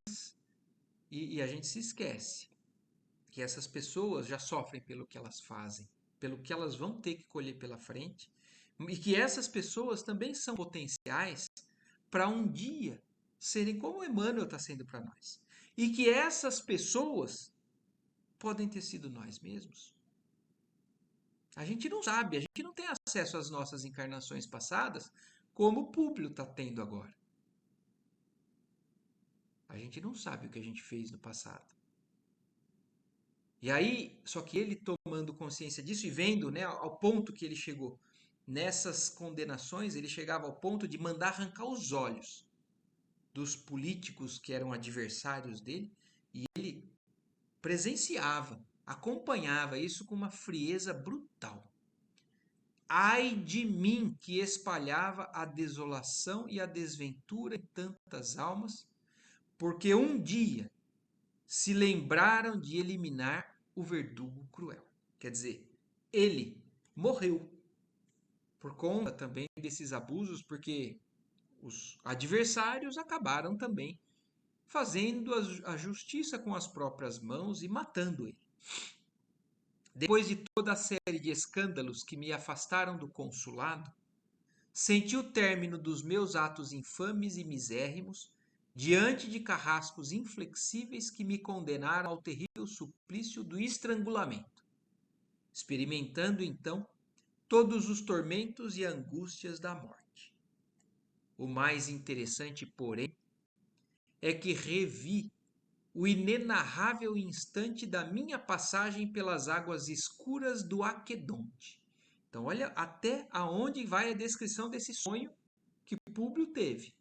e a gente se esquece que essas pessoas já sofrem pelo que elas fazem, pelo que elas vão ter que colher pela frente, e que essas pessoas também são potenciais para um dia serem como Emmanuel está sendo para nós. E que essas pessoas podem ter sido nós mesmos. A gente não sabe, a gente não tem acesso às nossas encarnações passadas como o Públio está tendo agora. A gente não sabe o que a gente fez no passado. E aí, só que ele tomando consciência disso e vendo, né, ao ponto que ele chegou nessas condenações, ele chegava ao ponto de mandar arrancar os olhos dos políticos que eram adversários dele, e ele presenciava, acompanhava isso com uma frieza brutal. Ai de mim que espalhava a desolação e a desventura em tantas almas, porque um dia se lembraram de eliminar o verdugo cruel. Quer dizer, ele morreu por conta também desses abusos, porque os adversários acabaram também fazendo a justiça com as próprias mãos e matando ele. Depois de toda a série de escândalos que me afastaram do consulado, senti o término dos meus atos infames e misérrimos diante de carrascos inflexíveis que me condenaram ao terrível suplício do estrangulamento, experimentando então todos os tormentos e angústias da morte. O mais interessante, porém, é que revi o inenarrável instante da minha passagem pelas águas escuras do Aquedonte. Então, olha até aonde vai a descrição desse sonho que Públio teve.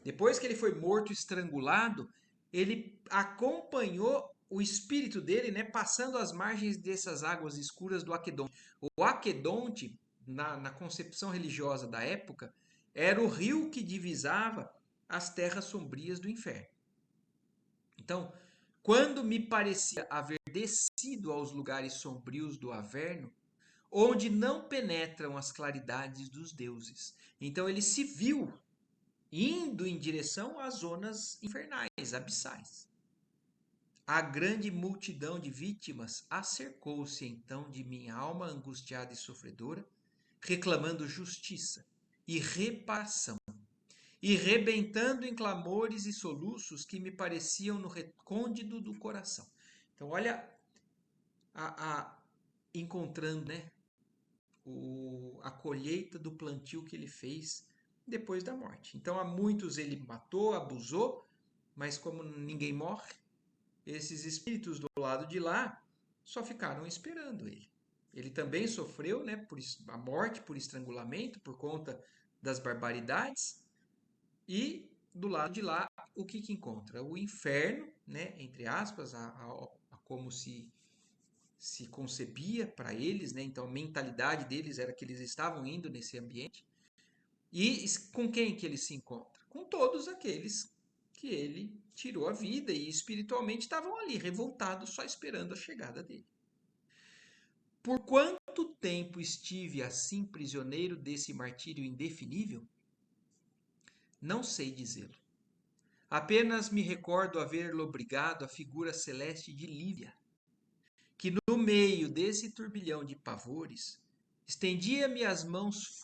Depois que ele foi morto, estrangulado, ele acompanhou o espírito dele, né, passando as margens dessas águas escuras do Aquedonte. O Aquedonte, na concepção religiosa da época, era o rio que divisava as terras sombrias do inferno. Então, quando me parecia haver descido aos lugares sombrios do Averno, onde não penetram as claridades dos deuses. Então ele se viu indo em direção às zonas infernais, abissais. A grande multidão de vítimas acercou-se então de minha alma angustiada e sofredora, reclamando justiça e reparação, e rebentando em clamores e soluços que me pareciam no recôndito do coração. Então, olha, encontrando, né, a colheita do plantio que ele fez depois da morte. Então, a muitos ele matou, abusou, mas como ninguém morre, esses espíritos do lado de lá só ficaram esperando ele. Ele também sofreu, né, por a morte por estrangulamento, por conta das barbaridades. E do lado de lá, o que encontra? O inferno, né, entre aspas, como se concebia para eles, né? Então a mentalidade deles era que eles estavam indo nesse ambiente. E com quem que ele se encontra? Com todos aqueles que ele tirou a vida e espiritualmente estavam ali, revoltados, só esperando a chegada dele. Por quanto tempo estive assim prisioneiro desse martírio indefinível? Não sei dizê-lo. Apenas me recordo haver lobrigado a figura celeste de Lívia, que no meio desse turbilhão de pavores, estendia-me as mãos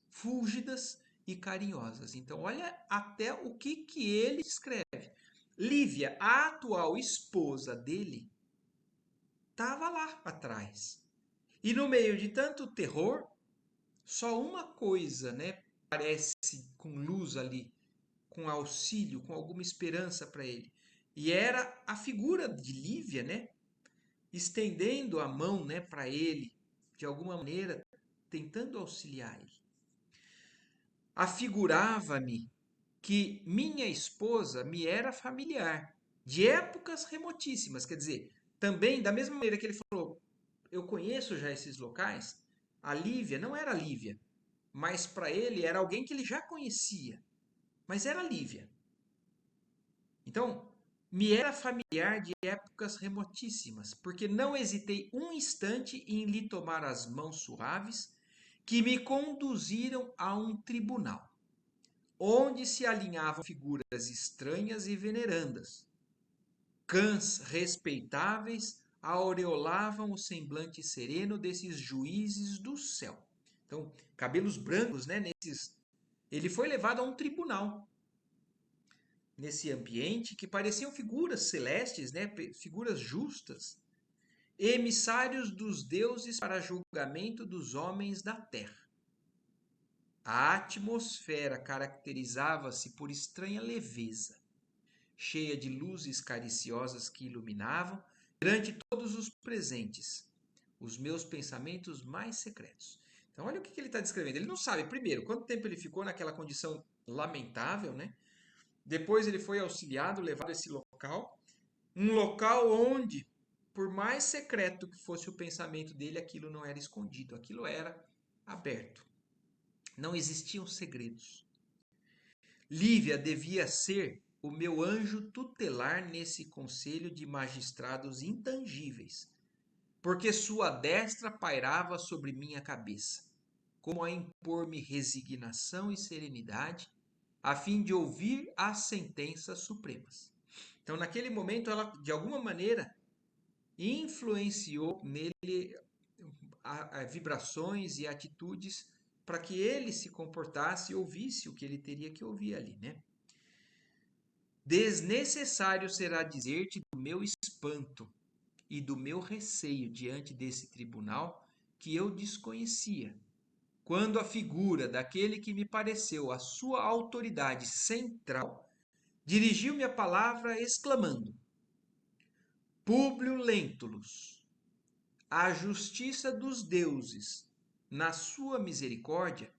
fúlgidas e carinhosas. Então, olha até o que ele escreve. Lívia, a atual esposa dele, estava lá atrás. E no meio de tanto terror, só uma coisa, né, parece com luz ali, com auxílio, com alguma esperança para ele. E era a figura de Lívia, né, estendendo a mão, né, para ele, de alguma maneira, tentando auxiliar ele. Afigurava-me que minha esposa me era familiar, de épocas remotíssimas, quer dizer, também da mesma maneira que ele falou, eu conheço já esses locais, a Lívia não era Lívia, mas para ele era alguém que ele já conhecia, mas era Lívia. Então, me era familiar de épocas remotíssimas, porque não hesitei um instante em lhe tomar as mãos suaves que me conduziram a um tribunal, onde se alinhavam figuras estranhas e venerandas. Cãs respeitáveis aureolavam o semblante sereno desses juízes do céu. Então, cabelos brancos, né? Ele foi levado a um tribunal nesse ambiente que pareciam figuras celestes, né? Figuras justas, emissários dos deuses para julgamento dos homens da terra. A atmosfera caracterizava-se por estranha leveza, cheia de luzes cariciosas que iluminavam, perante todos os presentes, os meus pensamentos mais secretos. Então, olha o que ele está descrevendo. Ele não sabe, primeiro, quanto tempo ele ficou naquela condição lamentável, né? Depois ele foi auxiliado, levado a esse local, um local onde, por mais secreto que fosse o pensamento dele, aquilo não era escondido, aquilo era aberto. Não existiam segredos. Lívia devia ser o meu anjo tutelar nesse conselho de magistrados intangíveis, porque sua destra pairava sobre minha cabeça, como a impor-me resignação e serenidade, a fim de ouvir as sentenças supremas. Então, naquele momento, ela, de alguma maneira, influenciou nele a vibrações e atitudes para que ele se comportasse e ouvisse o que ele teria que ouvir ali, né? Desnecessário será dizer-te do meu espanto e do meu receio diante desse tribunal que eu desconhecia, quando a figura daquele que me pareceu a sua autoridade central dirigiu-me a palavra exclamando: Públio Lentulus, a justiça dos deuses, na sua misericórdia,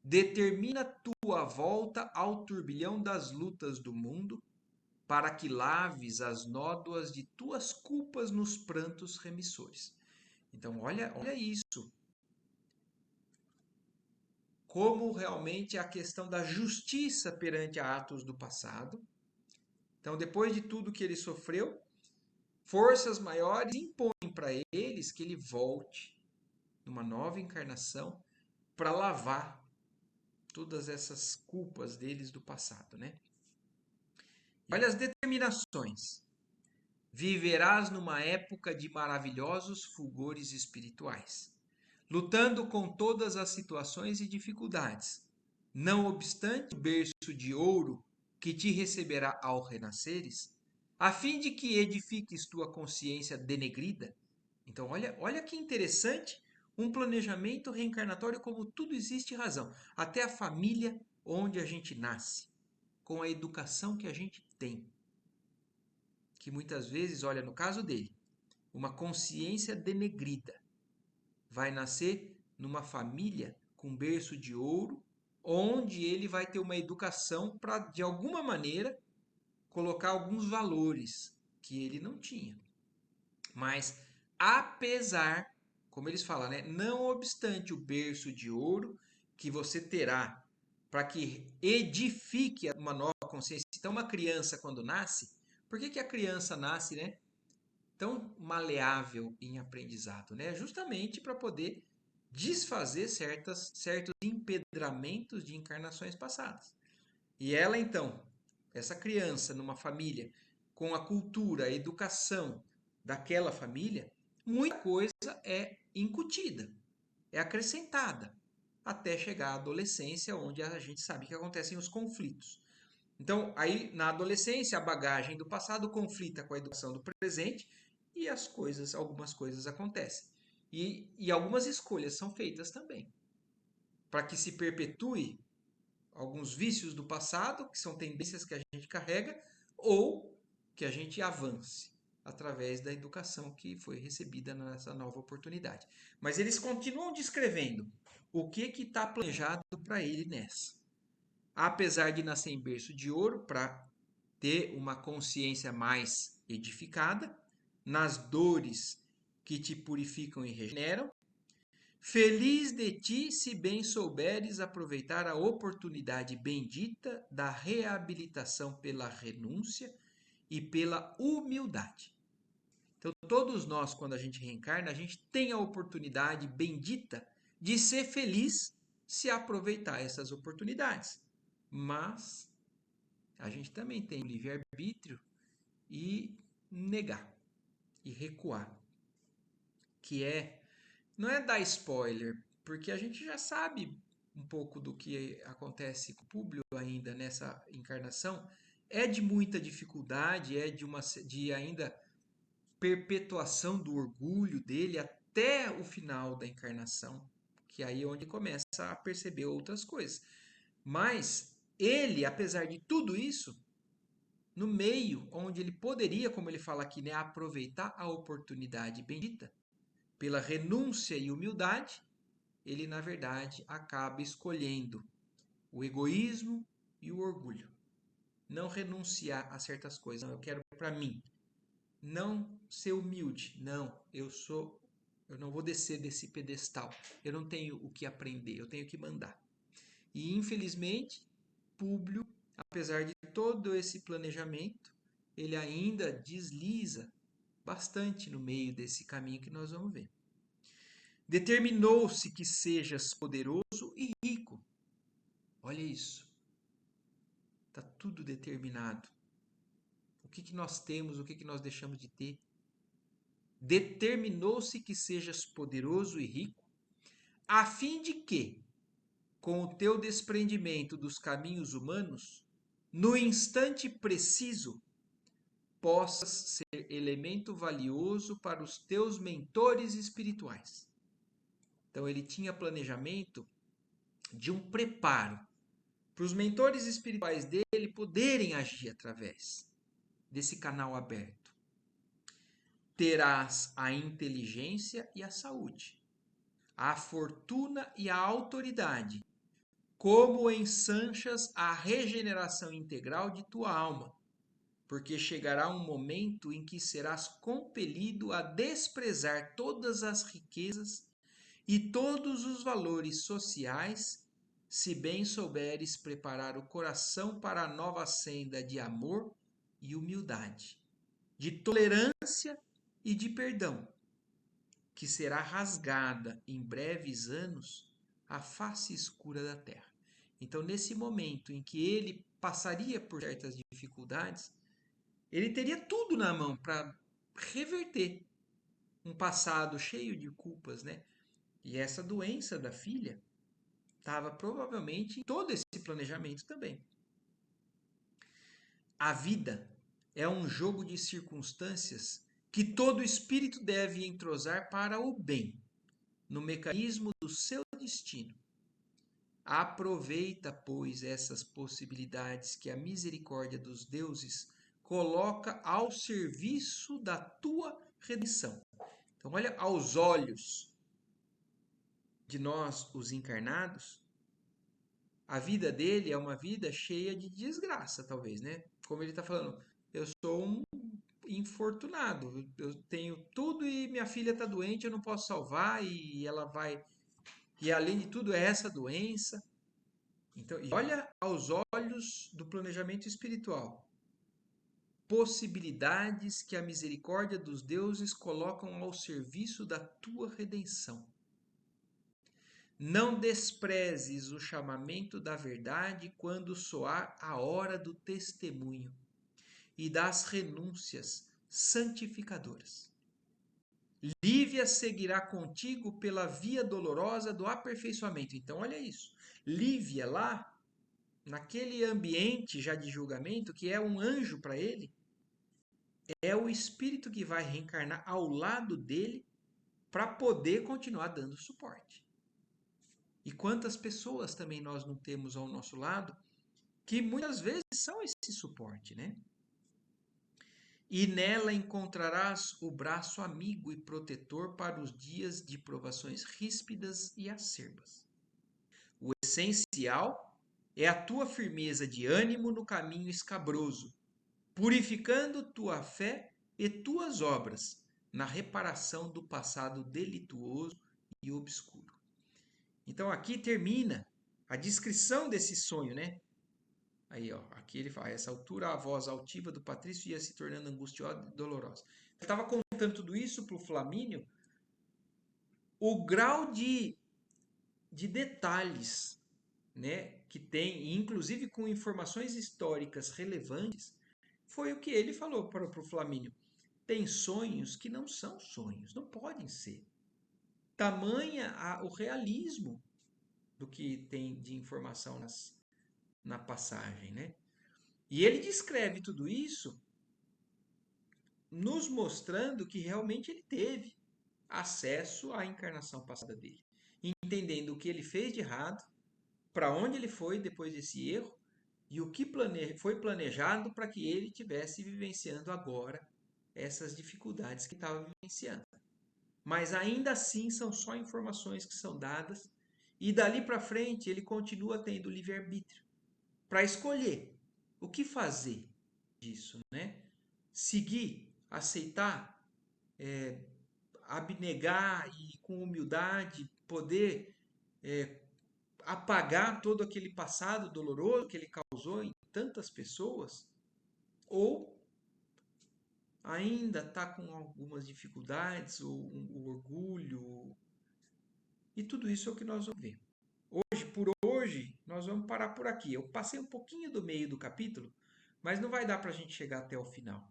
determina tua volta ao turbilhão das lutas do mundo, para que laves as nódoas de tuas culpas nos prantos remissores. Então, olha isso. Como realmente a questão da justiça perante atos do passado. Então, depois de tudo que ele sofreu, forças maiores impõem para eles que ele volte numa nova encarnação para lavar todas essas culpas deles do passado, né? Olha as determinações. Viverás numa época de maravilhosos fulgores espirituais, lutando com todas as situações e dificuldades. Não obstante o berço de ouro que te receberá ao renasceres, a fim de que edifiques tua consciência denegrida. Então, olha que interessante um planejamento reencarnatório, como tudo existe razão. Até a família onde a gente nasce, com a educação que a gente tem. Que muitas vezes, olha, no caso dele, uma consciência denegrida vai nascer numa família com berço de ouro, onde ele vai ter uma educação para, de alguma maneira, colocar alguns valores que ele não tinha. Mas, apesar, como eles falam, né, não obstante o berço de ouro que você terá para que edifique uma nova consciência. Então, uma criança, quando nasce, por que a criança nasce, né, tão maleável em aprendizado, né? Justamente para poder desfazer certos empedramentos de encarnações passadas. E ela, então, essa criança numa família com a cultura, a educação daquela família, muita coisa é incutida, é acrescentada, até chegar à adolescência, onde a gente sabe que acontecem os conflitos. Então, aí na adolescência, a bagagem do passado conflita com a educação do presente e algumas coisas acontecem. E algumas escolhas são feitas também, para que se perpetue alguns vícios do passado, que são tendências que a gente carrega, ou que a gente avance através da educação que foi recebida nessa nova oportunidade. Mas eles continuam descrevendo o que está planejado para ele nessa. Apesar de nascer em berço de ouro, para ter uma consciência mais edificada, nas dores que te purificam e regeneram, feliz de ti se bem souberes aproveitar a oportunidade bendita da reabilitação pela renúncia e pela humildade. Então, todos nós, quando a gente reencarna, a gente tem a oportunidade bendita de ser feliz se aproveitar essas oportunidades. Mas a gente também tem o livre-arbítrio e negar e recuar, que não é dar spoiler, porque a gente já sabe um pouco do que acontece com o público ainda nessa encarnação, é de muita dificuldade, é de ainda perpetuação do orgulho dele até o final da encarnação, que aí é onde começa a perceber outras coisas. Mas ele, apesar de tudo isso, no meio onde ele poderia, como ele fala aqui, né, aproveitar a oportunidade bendita, pela renúncia e humildade, ele na verdade acaba escolhendo o egoísmo e o orgulho. Não renunciar a certas coisas. Não, eu quero para mim. Não ser humilde. Não, eu não vou descer desse pedestal. Eu não tenho o que aprender, eu tenho que mandar. E infelizmente, Públio, apesar de todo esse planejamento, ele ainda desliza bastante no meio desse caminho que nós vamos ver. Determinou-se que sejas poderoso e rico. Olha isso. Está tudo determinado. O que nós temos, o que nós deixamos de ter. Determinou-se que sejas poderoso e rico, a fim de que, com o teu desprendimento dos caminhos humanos, no instante preciso, possas ser elemento valioso para os teus mentores espirituais. Então ele tinha planejamento de um preparo para os mentores espirituais dele poderem agir através desse canal aberto. Terás a inteligência e a saúde, a fortuna e a autoridade, como ensanchas a regeneração integral de tua alma, porque chegará um momento em que serás compelido a desprezar todas as riquezas e todos os valores sociais, se bem souberes preparar o coração para a nova senda de amor e humildade, de tolerância e de perdão, que será rasgada em breves anos a face escura da terra. Então, nesse momento em que ele passaria por certas dificuldades, ele teria tudo na mão para reverter um passado cheio de culpas, né? E essa doença da filha estava provavelmente em todo esse planejamento também. A vida é um jogo de circunstâncias que todo espírito deve entrosar para o bem, no mecanismo do seu destino. Aproveita, pois, essas possibilidades que a misericórdia dos deuses coloca ao serviço da tua redenção. Então, olha, aos olhos de nós, os encarnados, a vida dele é uma vida cheia de desgraça, talvez, né? Como ele está falando, eu sou um infortunado, eu tenho tudo e minha filha está doente, eu não posso salvar e ela vai. E além de tudo, é essa doença. Então, e olha aos olhos do planejamento espiritual. Possibilidades que a misericórdia dos deuses colocam ao serviço da tua redenção. Não desprezes o chamamento da verdade quando soar a hora do testemunho e das renúncias santificadoras. Lívia seguirá contigo pela via dolorosa do aperfeiçoamento. Então, olha isso. Lívia, lá, naquele ambiente já de julgamento, que é um anjo para ele, é o espírito que vai reencarnar ao lado dele para poder continuar dando suporte. E quantas pessoas também nós não temos ao nosso lado que muitas vezes são esse suporte, né? E nela encontrarás o braço amigo e protetor para os dias de provações ríspidas e acerbas. O essencial é a tua firmeza de ânimo no caminho escabroso, purificando tua fé e tuas obras na reparação do passado delituoso e obscuro. Então aqui termina a descrição desse sonho, né? Aí, ó, aqui ele fala, a essa altura a voz altiva do Patrício ia se tornando angustiosa e dolorosa. Ele estava contando tudo isso para o Flamínio, o grau de detalhes, né, que tem, inclusive com informações históricas relevantes, foi o que ele falou para o Flamínio. Tem sonhos que não são sonhos, não podem ser. Tamanha o realismo do que tem de informação na passagem, né? E ele descreve tudo isso nos mostrando que realmente ele teve acesso à encarnação passada dele, entendendo o que ele fez de errado, para onde ele foi depois desse erro e o que foi planejado para que ele tivesse vivenciando agora essas dificuldades que estava vivenciando. Mas ainda assim são só informações que são dadas e dali para frente ele continua tendo livre-arbítrio para escolher o que fazer disso, né? Seguir, aceitar, abnegar e com humildade poder apagar todo aquele passado doloroso que ele causou em tantas pessoas, ou ainda está com algumas dificuldades, ou o orgulho, e tudo isso é o que nós vamos ver. Hoje, nós vamos parar por aqui. Eu passei um pouquinho do meio do capítulo, mas não vai dar para a gente chegar até o final.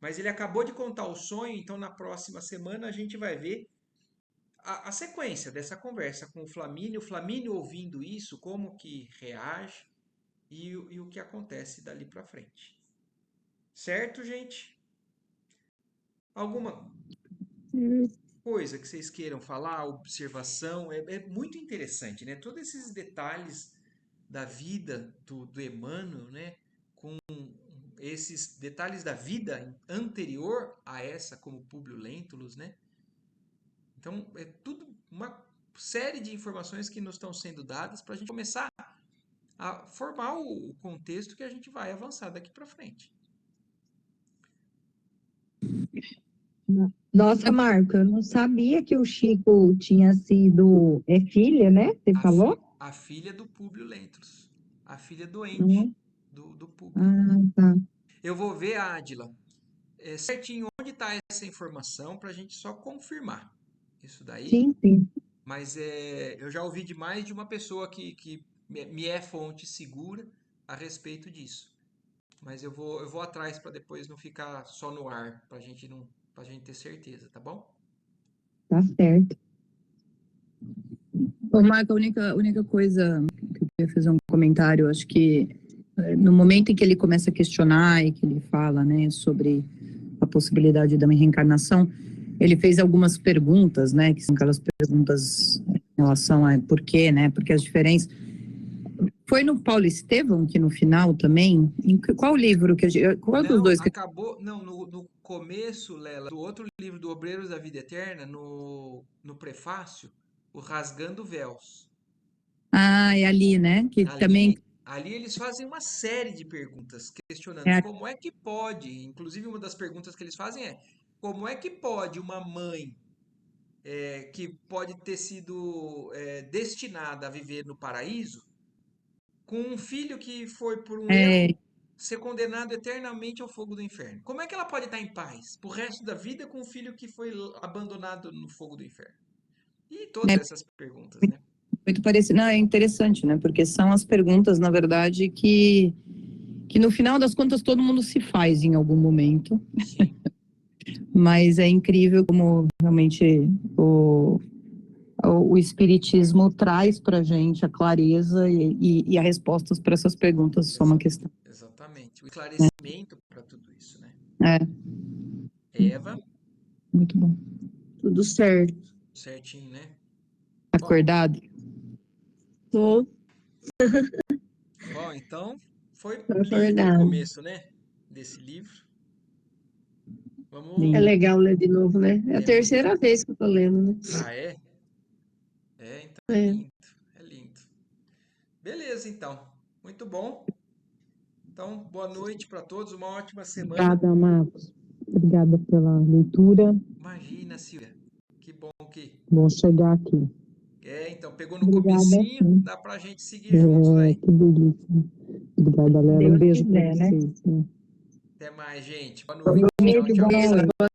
Mas ele acabou de contar o sonho, então na próxima semana a gente vai ver a sequência dessa conversa com o Flamínio ouvindo isso, como que reage e o que acontece dali para frente. Certo, gente? Alguma coisa que vocês queiram falar, observação? É muito interessante, né? Todos esses detalhes da vida do Emmanuel, né? Com esses detalhes da vida anterior a essa, como Públio Lentulus, né? Então, é tudo uma série de informações que nos estão sendo dadas para a gente começar a formar o contexto que a gente vai avançar daqui para frente. Nossa, Marco, eu não sabia que o Chico tinha sido... É filha, né? Você falou? A filha do Públio Lentulus. A filha doente do Públio. Ah, tá. Eu vou ver, Ádila, certinho onde está essa informação para a gente só confirmar isso daí. Sim, sim. Mas eu já ouvi de mais de uma pessoa que me é fonte segura a respeito disso. Mas eu vou atrás para depois não ficar só no ar, para a gente ter certeza, tá bom? Tá certo. Ô, Marco, a única coisa que eu queria fazer um comentário, acho que no momento em que ele começa a questionar e que ele fala, né, sobre a possibilidade da reencarnação, ele fez algumas perguntas, né, que são aquelas perguntas em relação a por quê, né, porque as diferenças... Foi no Paulo Estevam que no final também, qual livro que qual dos dois que... Acabou, não, no começo, Lela, do outro livro do Obreiros da Vida Eterna, no prefácio, o Rasgando Véus. Ah, é ali, né, que também... Ali eles fazem uma série de perguntas questionando como é que pode, inclusive uma das perguntas que eles fazem é como é que pode uma mãe que pode ter sido destinada a viver no paraíso, com um filho que foi por um erro ser condenado eternamente ao fogo do inferno. Como é que ela pode estar em paz pro resto da vida com um filho que foi abandonado no fogo do inferno? E todas essas perguntas, né? muito parecido. Não, é interessante, né? Porque são as perguntas, na verdade, que no final das contas todo mundo se faz em algum momento. Sim. Mas é incrível como realmente o Espiritismo traz para a gente a clareza e as respostas para essas perguntas. Só uma questão. Exatamente. O esclarecimento para tudo isso, né? Eva, Muito bom. Tudo certo. certinho, né? Acordado? Tô Bom, então foi Tô lindo o acordada. começo, né? Desse livro. Vamos. Lindo. É legal ler de novo, né? É É a terceira vez que eu tô lendo, né? Ah, é? É, então é É. lindo. É lindo. Beleza, então. Muito bom. Então, boa noite para todos. Uma ótima semana. Obrigada, Marcos. Obrigada pela leitura. Imagina, Silvia. Que bom que. Bom chegar aqui. Então, pegou no Obrigada, comecinho, sim. dá pra gente seguir juntos aí. Que delícia. Obrigada, Léo. Um Deus beijo para quiser, né? vocês. Até mais, gente. Boa noite. Tchau, tchau. Beijo,